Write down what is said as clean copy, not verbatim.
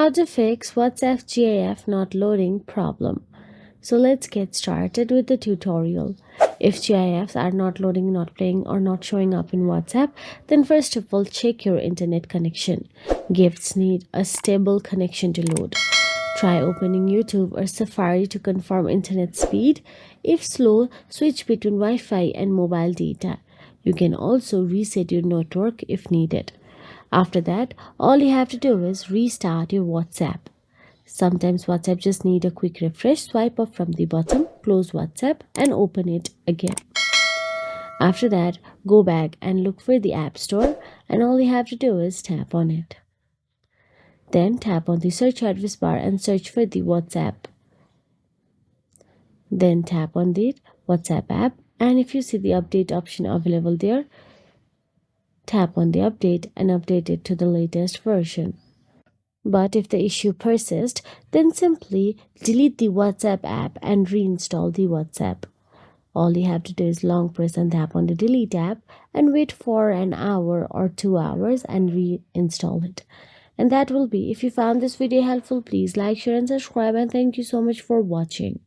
How to fix WhatsApp GIF not loading problem. So let's get started with the tutorial. If GIFs are not loading, not playing, or not showing up in WhatsApp, then first of all check your internet connection. GIFs need a stable connection to load. Try opening YouTube or Safari to confirm internet speed. If slow, switch between Wi-Fi and mobile data. You can also reset your network if needed. After that, all you have to do is restart your WhatsApp. Sometimes WhatsApp just need a quick refresh. Swipe up from the bottom, close WhatsApp and open it again. After that, go back and look for the App Store, and all you have to do is tap on it. Then tap on the search address bar and search for the WhatsApp. Then tap on the WhatsApp app, and if you see the update option available there, tap on the update and update it to the latest version. But if the issue persists, then simply delete the WhatsApp app and reinstall the WhatsApp. All you have to do is long press and tap on the delete app and wait for an hour or 2 hours and reinstall it. And that will be. If you found this video helpful, please like, share and subscribe, and thank you so much for watching.